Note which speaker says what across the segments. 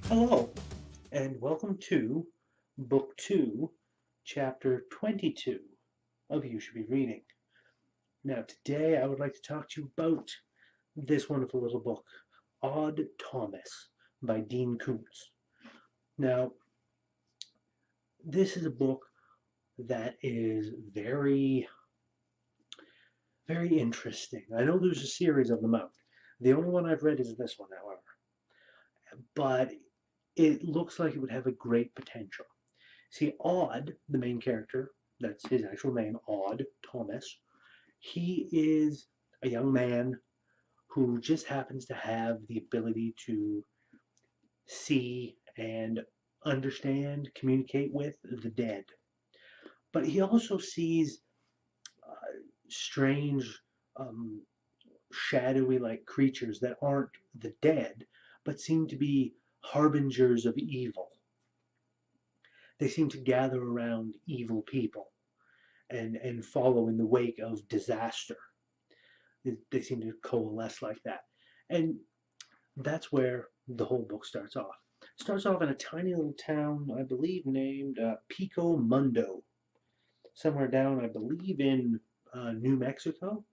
Speaker 1: Hello, and welcome to Book 2, Chapter 22 of You Should Be Reading. Now, today I would like to talk to you about this wonderful little book, Odd Thomas by Dean Koontz. Now, this is a book that is very interesting. I know there's a series of them out. The only one I've read is this one, however, but it looks like it would have a great potential. See, Odd, the main character, that's his actual name, Odd Thomas, he is a young man who just happens to have the ability to see and understand, communicate with the dead. But he also sees strange, um, shadowy like creatures that aren't the dead, but seem to be harbingers of evil. They seem to gather around evil people and follow in the wake of disaster. They seem to coalesce like that. And that's where the whole book starts off. It starts off in a tiny little town, I believe, named Pico Mundo, somewhere down, I believe, in New Mexico,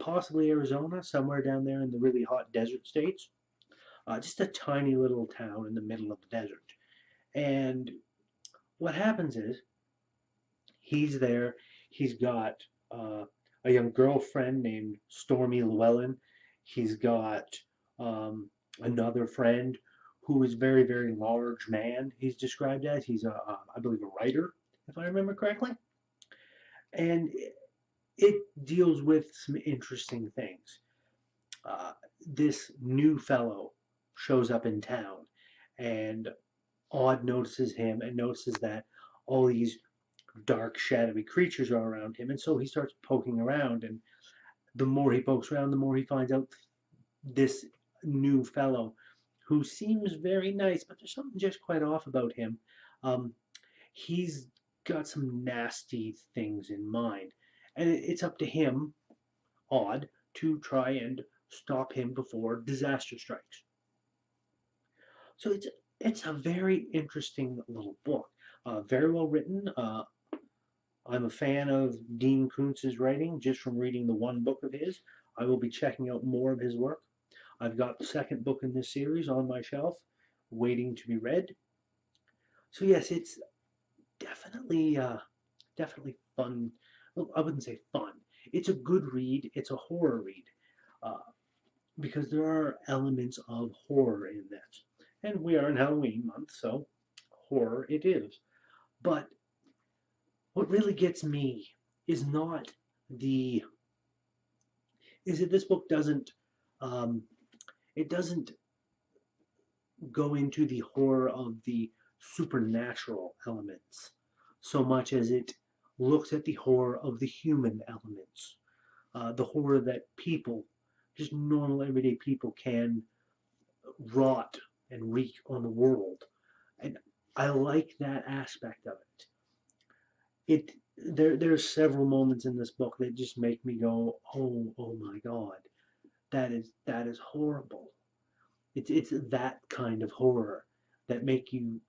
Speaker 1: possibly Arizona, somewhere down there in the really hot desert states. Just a tiny little town in the middle of the desert. And what happens is he's there. He's got a young girlfriend named Stormy Llewellyn. He's got another friend who is very large man. He's described as I believe a writer, if I remember correctly, and it deals with some interesting things. This new fellow shows up in town, and Odd notices him and notices that all these dark, shadowy creatures are around him, and so he starts poking around. And the more he pokes around, the more he finds out this new fellow, who seems very nice, but there's something just quite off about him. Um, he's got some nasty things in mind, and it's up to him, Odd, to try and stop him before disaster strikes. So it's a very interesting little book, very well written. I'm a fan of Dean Koontz's writing just from reading the one book of his. I will be checking out more of his work. I've got the second book in this series on my shelf, waiting to be read. So yes, it's definitely definitely fun. Well, I wouldn't say fun. It's a good read. It's a horror read uh, because there are elements of horror in this, and we are in Halloween month, so horror it is. But what really gets me is not the is that this book um, doesn't go into the horror of the supernatural elements so much as it looks at the horror of the human elements, the horror that people, just normal everyday people, can rot and wreak on the world. And I like that aspect of it. There's several moments in this book that just make me go, oh my God, that is horrible. It's that kind of horror that make you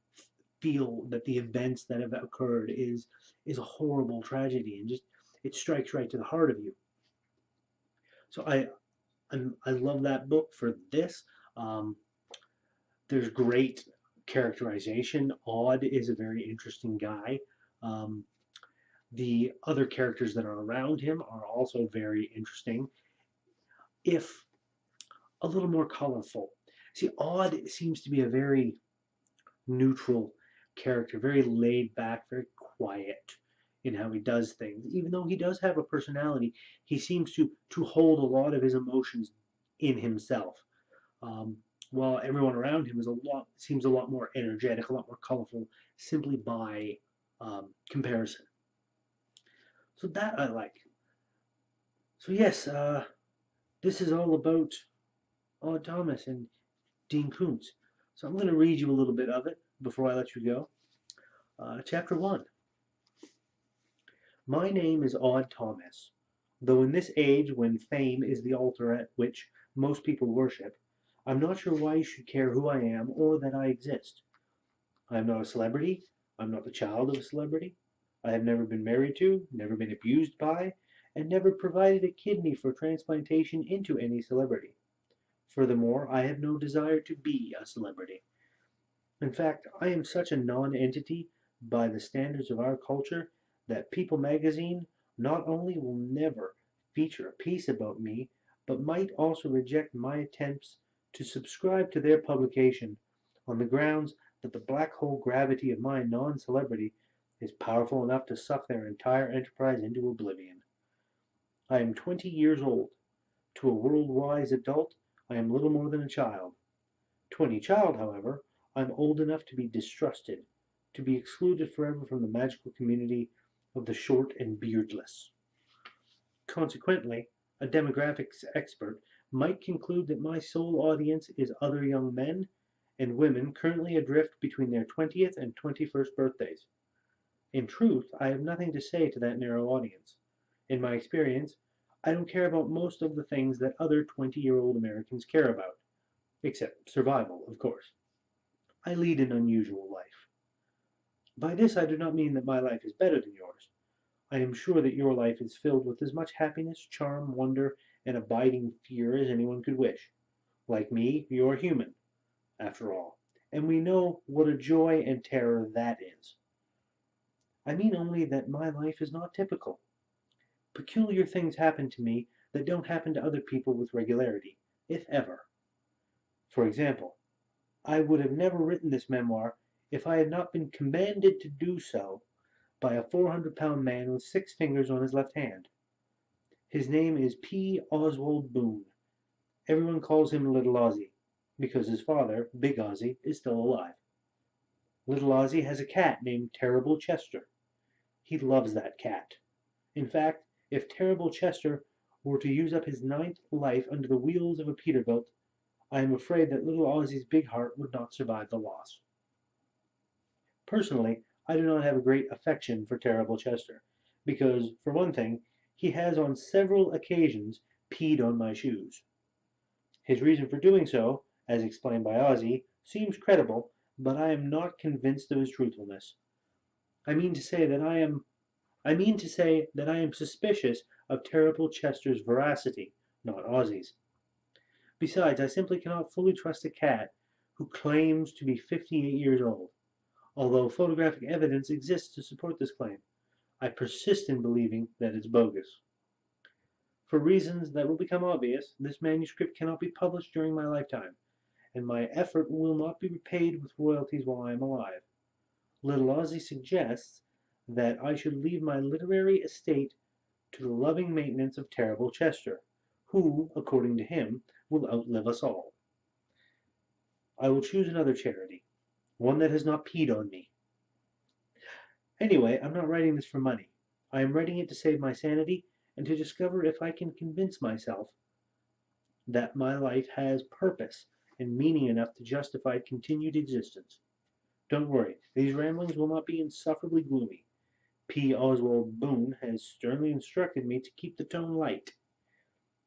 Speaker 1: feel that the events that have occurred is a horrible tragedy, and just it strikes right to the heart of you. So I love that book for this. Um, there's great characterization. Odd is a very interesting guy. Um, the other characters that are around him are also very interesting, if a little more colorful. See, Odd seems to be a very neutral character, very laid back, very quiet in how he does things. Even though he does have a personality, he seems to hold a lot of his emotions in himself. While everyone around him seems a lot more energetic, a lot more colorful, simply by comparison. So that I like. So yes, this is all about Odd Thomas and Dean Koontz. So I'm going to read you a little bit of it before I let you go. Chapter 1. My name is Odd Thomas, though in this age when fame is the altar at which most people worship, I'm not sure why you should care who I am or that I exist. I am not a celebrity. I'm not the child of a celebrity. I have never been married to, never been abused by, and never provided a kidney for transplantation into any celebrity. Furthermore, I have no desire to be a celebrity. In fact, I am such a non-entity by the standards of our culture that People magazine not only will never feature a piece about me, but might also reject my attempts to subscribe to their publication on the grounds that the black hole gravity of my non-celebrity is powerful enough to suck their entire enterprise into oblivion. I am 20 years old. To a world-wise adult, I am little more than a child. To any child, however, I am old enough to be distrusted, to be excluded forever from the magical community of the short and beardless. Consequently, a demographics expert might conclude that my sole audience is other young men and women currently adrift between their 20th and 21st birthdays. In truth, I have nothing to say to that narrow audience. In my experience, I don't care about most of the things that other 20-year-old Americans care about, except survival, of course. I lead an unusual life. By this I do not mean that my life is better than yours. I am sure that your life is filled with as much happiness, charm, wonder, and abiding fear as anyone could wish. Like me, you are human, after all, and we know what a joy and terror that is. I mean only that my life is not typical. Peculiar things happen to me that don't happen to other people with regularity, if ever. For example, I would have never written this memoir if I had not been commanded to do so by a 400-pound man with 6 fingers on his left hand. His name is P. Oswald Boone. Everyone calls him Little Ozzy, because his father, Big Ozzy, is still alive. Little Ozzy has a cat named Terrible Chester. He loves that cat. In fact, if Terrible Chester were to use up his 9th life under the wheels of a Peterbilt, I am afraid that Little Ozzy's big heart would not survive the loss. Personally, I do not have a great affection for Terrible Chester, because, for one thing, he has on several occasions peed on my shoes. His reason for doing so, as explained by Ozzy, seems credible, but I am not convinced of his truthfulness. I mean to say that I am suspicious of Terrible Chester's veracity, not Ozzy's. Besides, I simply cannot fully trust a cat who claims to be 58 years old. Although photographic evidence exists to support this claim, I persist in believing that it's bogus. For reasons that will become obvious, this manuscript cannot be published during my lifetime, and my effort will not be repaid with royalties while I am alive. Little Ozzy suggests that I should leave my literary estate to the loving maintenance of Terrible Chester, who, according to him, will outlive us all. I will choose another charity, one that has not peed on me. Anyway, I'm not writing this for money. I am writing it to save my sanity and to discover if I can convince myself that my life has purpose and meaning enough to justify continued existence. Don't worry, these ramblings will not be insufferably gloomy. P. Oswald Boone has sternly instructed me to keep the tone light.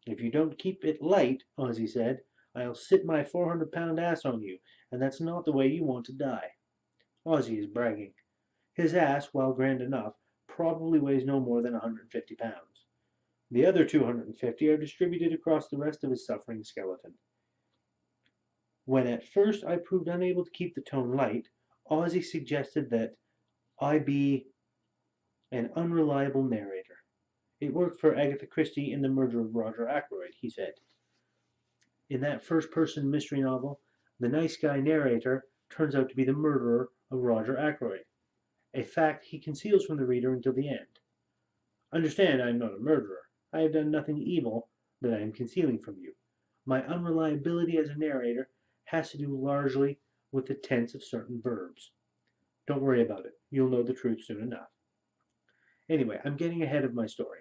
Speaker 1: If you don't keep it light, Ozzy said, I'll sit my 400-pound ass on you, and that's not the way you want to die. Ozzy is bragging. His ass, while grand enough, probably weighs no more than 150 pounds. The other 250 are distributed across the rest of his suffering skeleton. When at first I proved unable to keep the tone light, Ozzy suggested that I be an unreliable narrator. It worked for Agatha Christie in The Murder of Roger Ackroyd, he said. In that first-person mystery novel, the nice guy narrator turns out to be the murderer of Roger Ackroyd, a fact he conceals from the reader until the end. Understand, I am not a murderer. I have done nothing evil that I am concealing from you. My unreliability as a narrator has to do largely with the tense of certain verbs. Don't worry about it. You'll know the truth soon enough. Anyway, I'm getting ahead of my story.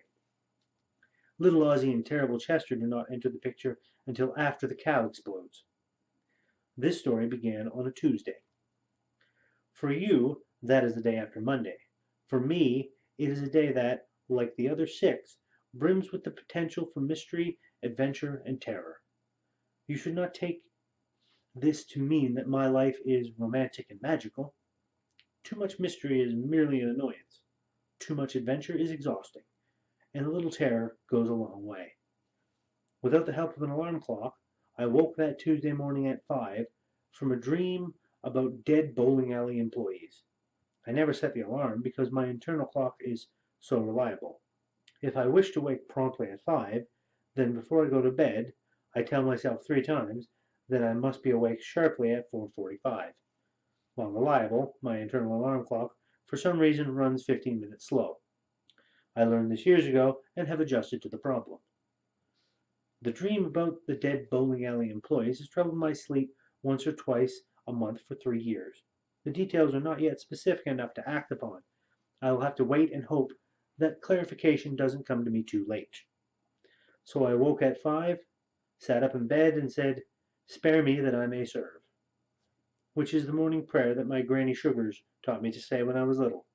Speaker 1: Little Ozzy and Terrible Chester do not enter the picture until after the cow explodes. This story began on a Tuesday. For you, that is the day after Monday. For me, it is a day that, like the other 6, brims with the potential for mystery, adventure, and terror. You should not take this to mean that my life is romantic and magical. Too much mystery is merely an annoyance. Too much adventure is exhausting, and a little terror goes a long way. Without the help of an alarm clock, I woke that Tuesday morning at 5 from a dream about dead bowling alley employees. I never set the alarm because my internal clock is so reliable. If I wish to wake promptly at 5, then before I go to bed, I tell myself 3 times that I must be awake sharply at 4:45. While reliable, my internal alarm clock for some reason runs 15 minutes slow. I learned this years ago and have adjusted to the problem. The dream about the dead bowling alley employees has troubled my sleep once or twice a month for 3 years. The details are not yet specific enough to act upon. I will have to wait and hope that clarification doesn't come to me too late. So I woke at 5, sat up in bed, and said, "Spare me that I may serve," which is the morning prayer that my Granny Sugars taught me to say when I was little.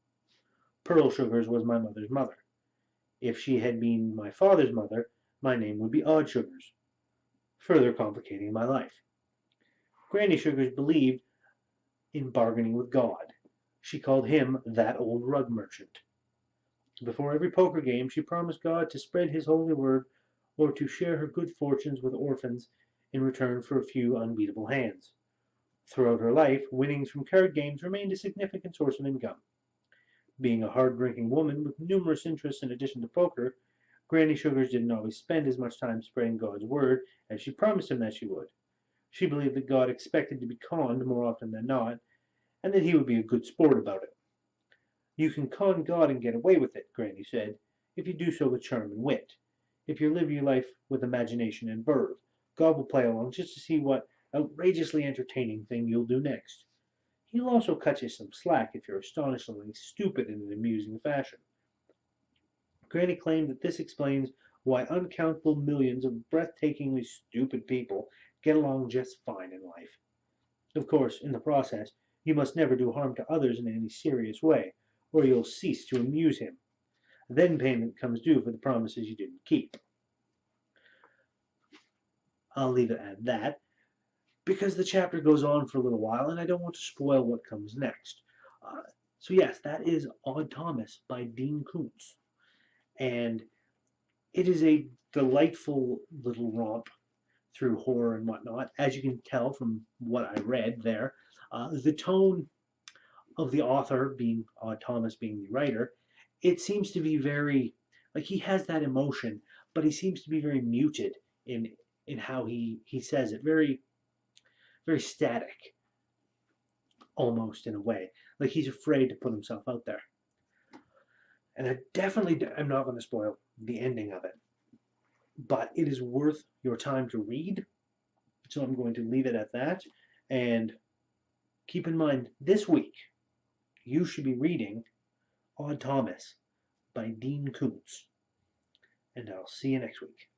Speaker 1: Pearl Sugars was my mother's mother. If she had been my father's mother, my name would be Odd Sugars, further complicating my life. Granny Sugars believed in bargaining with God. She called him that old rug merchant. Before every poker game she promised God to spread his holy word or to share her good fortunes with orphans in return for a few unbeatable hands. Throughout her life, winnings from card games remained a significant source of income. Being a hard-drinking woman with numerous interests in addition to poker, Granny Sugars didn't always spend as much time spreading God's word as she promised him that she would. She believed that God expected to be conned more often than not, and that he would be a good sport about it. "You can con God and get away with it," Granny said, "if you do so with charm and wit. If you live your life with imagination and verve, God will play along just to see what outrageously entertaining thing you'll do next. He'll also cut you some slack if you're astonishingly stupid in an amusing fashion." Granny claimed that this explains why uncountable millions of breathtakingly stupid people get along just fine in life. Of course, in the process, you must never do harm to others in any serious way, or you'll cease to amuse him. Then payment comes due for the promises you didn't keep. I'll leave it at that, because the chapter goes on for a little while, and I don't want to spoil what comes next. Uh, so yes, that is Odd Thomas by Dean Koontz. And it is a delightful little romp through horror and whatnot. As you can tell from what I read there, the tone of the author, being Thomas being the writer, it seems to be very, like, he has that emotion, but he seems to be very muted in how he says it, very very static, almost in a way, like he's afraid to put himself out there. And I definitely am not going to spoil the ending of it, but it is worth your time to read. So I'm going to leave it at that. And keep in mind, this week, you should be reading Odd Thomas by Dean Koontz. And I'll see you next week.